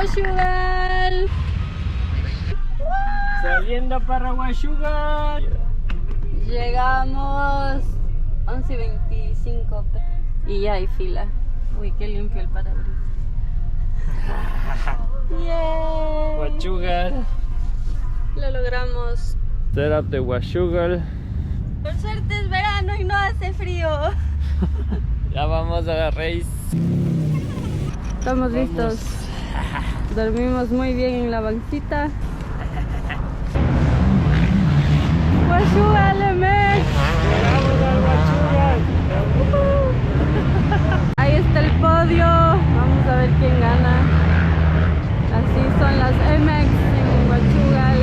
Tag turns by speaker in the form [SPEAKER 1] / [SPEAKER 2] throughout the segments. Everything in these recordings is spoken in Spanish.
[SPEAKER 1] Huachugal.
[SPEAKER 2] Saliendo para Huachugal.
[SPEAKER 1] Llegamos 11:25 y ya hay fila. Uy, qué limpio el parabrisas. ¡Yay!
[SPEAKER 2] Huachugal.
[SPEAKER 1] Lo logramos.
[SPEAKER 2] Setup de Huachugal.
[SPEAKER 1] Por suerte es verano y no hace frío.
[SPEAKER 2] Ya vamos a la race.
[SPEAKER 1] Estamos listos. Dormimos muy bien en la bancita. Huachugal, Emex.
[SPEAKER 2] Vamos al Huachugal.
[SPEAKER 1] Ahí está el podio. Vamos a ver quién gana. Así son las Emex en Huachugal.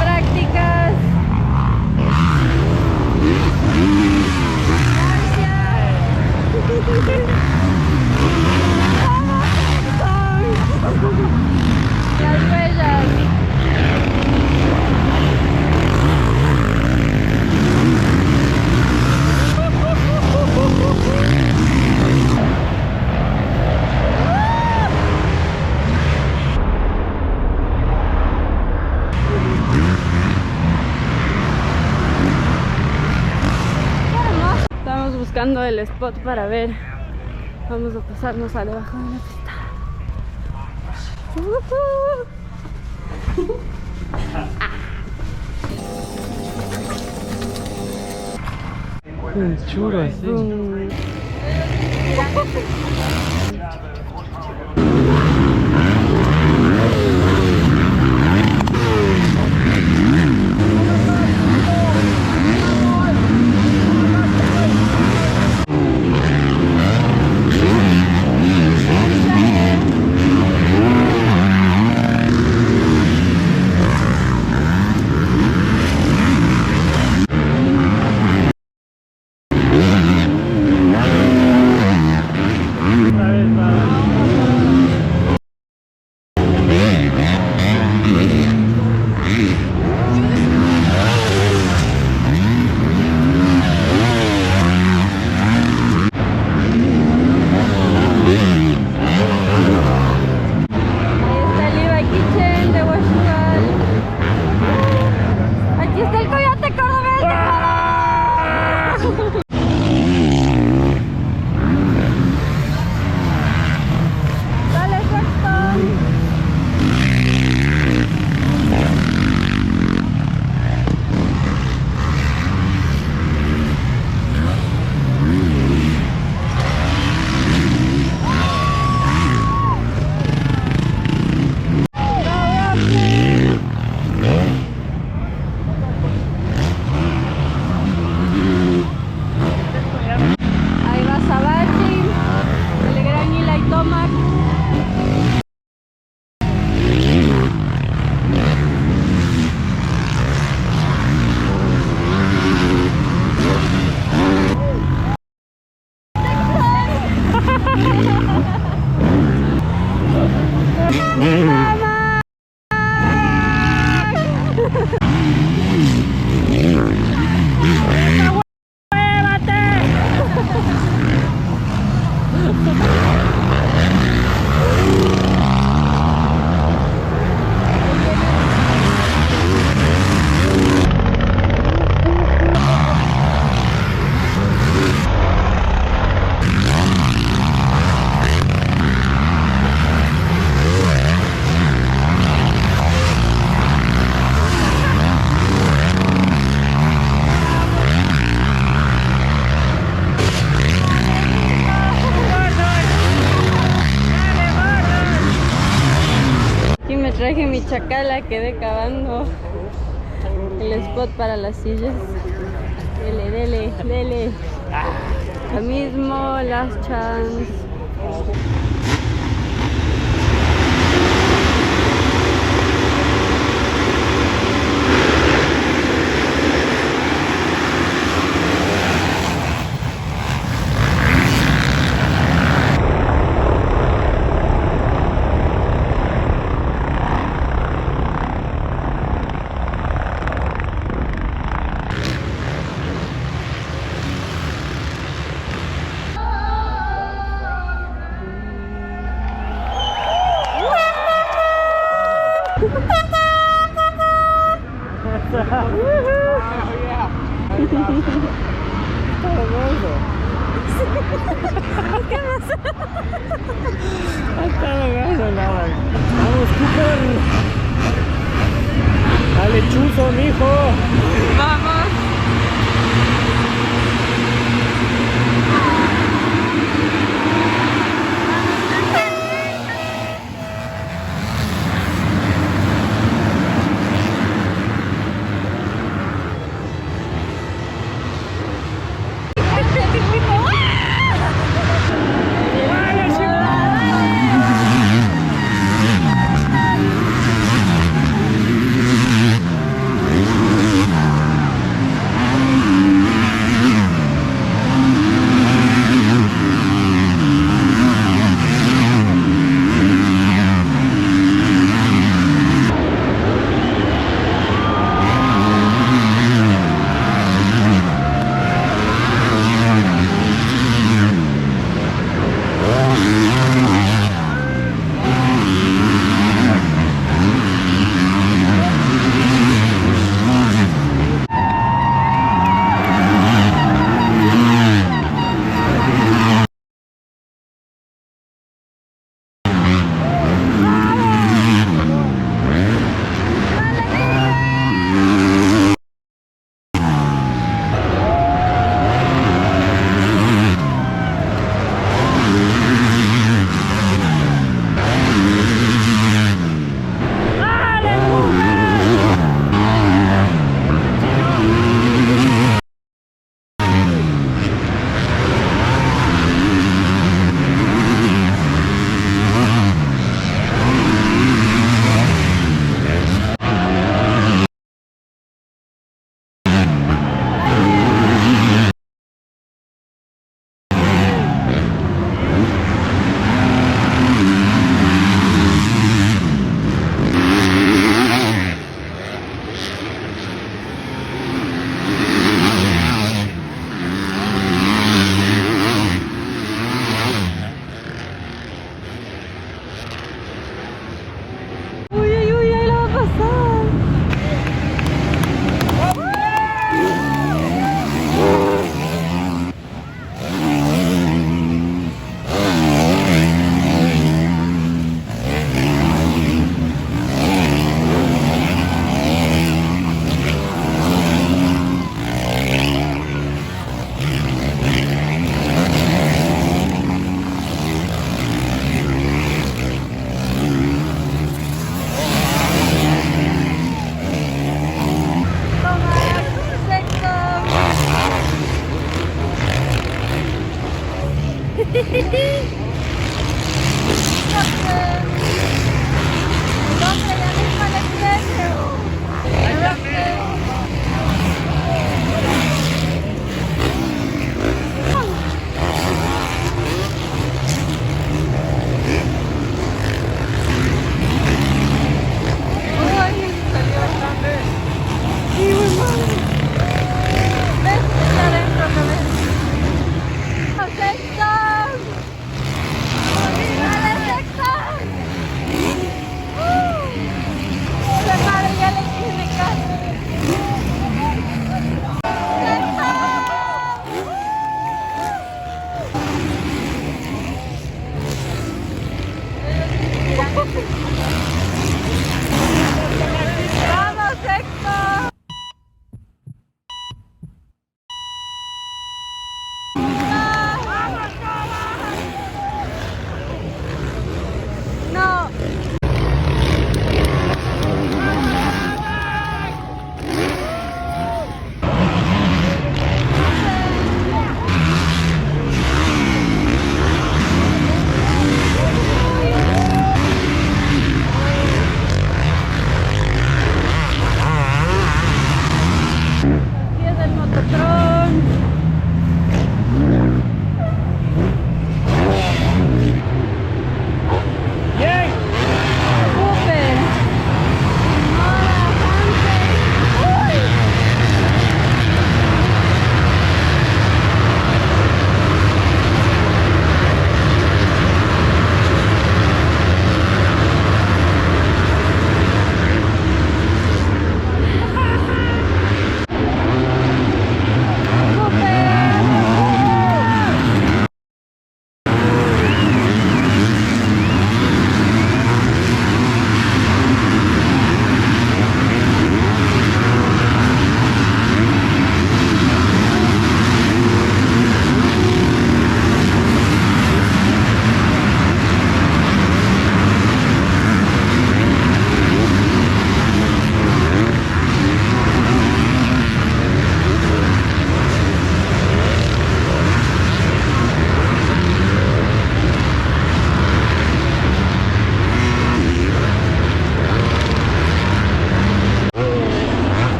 [SPEAKER 1] Prácticas. Las huellas. Estamos buscando el spot para ver. Vamos a pasarnos a debajo de la pista.
[SPEAKER 2] Un churro así. Traje mi chacala, quedé cavando el spot para las sillas. Dele, dele, dele. Lo mismo, las chance.
[SPEAKER 1] ¿Qué pasó?
[SPEAKER 3] Hasta no nada. Vamos, Cooper. Dale chuzo, mijo.
[SPEAKER 1] Vamos.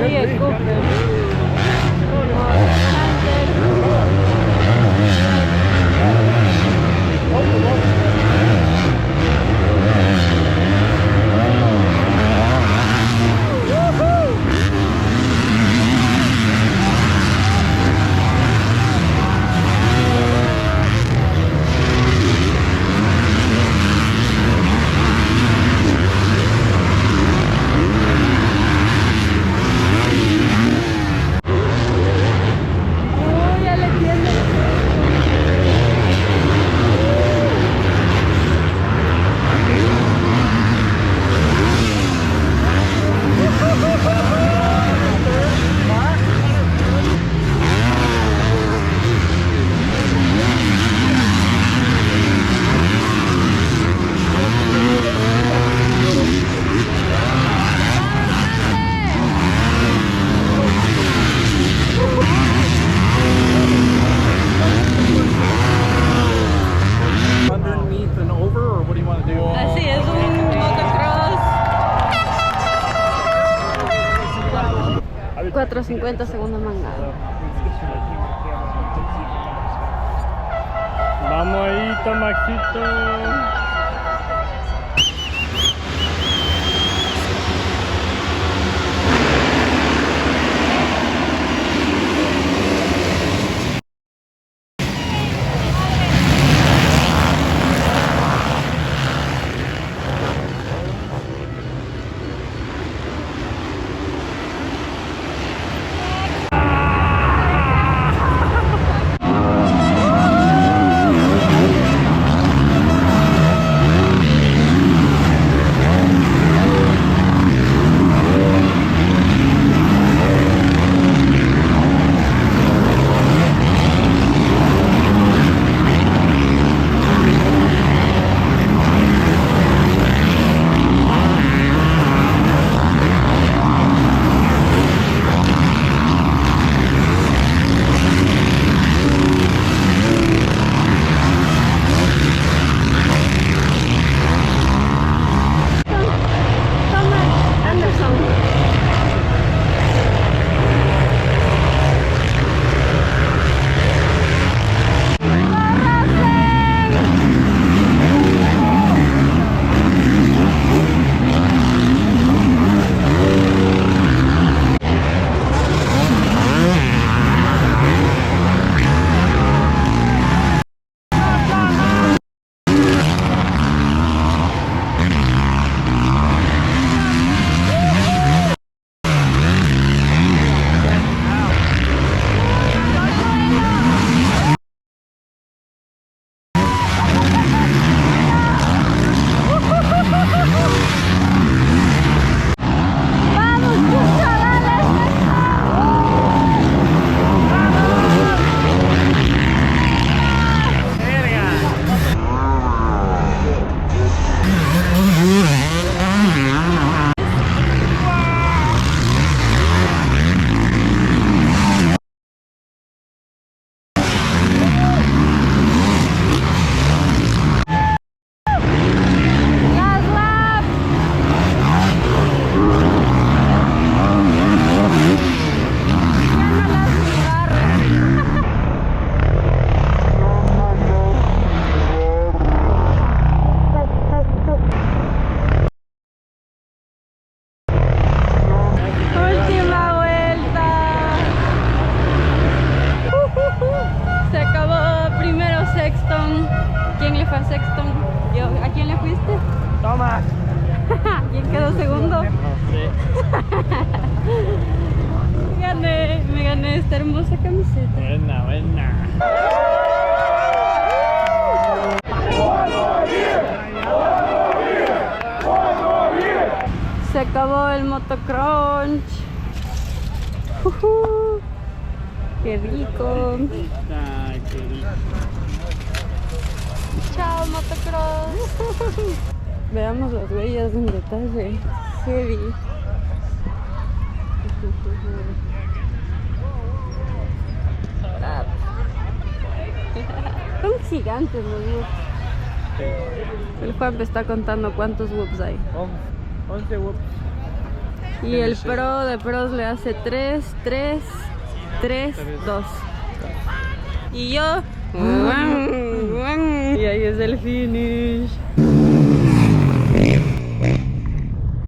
[SPEAKER 1] Sí, el Cooper.
[SPEAKER 3] Underneath and over, or what do you want to do?
[SPEAKER 1] Así es un motocross. 4.50 segunda mangada.
[SPEAKER 3] Vamos ahí, Tomaxito.
[SPEAKER 1] Me gané esta hermosa camiseta.
[SPEAKER 3] Buena, buena.
[SPEAKER 1] Se acabó el motocrunch. ¡Qué rico!
[SPEAKER 3] Ay, qué rico.
[SPEAKER 1] Chao, motocross. Veamos las huellas en detalle. Heavy. Son gigantes los motos. El Juan me está contando cuántos whoops hay.
[SPEAKER 3] 11 whoops.
[SPEAKER 1] Y el pro de pros le hace 3, 3, 3, 2. Y yo... Y ahí es el finish.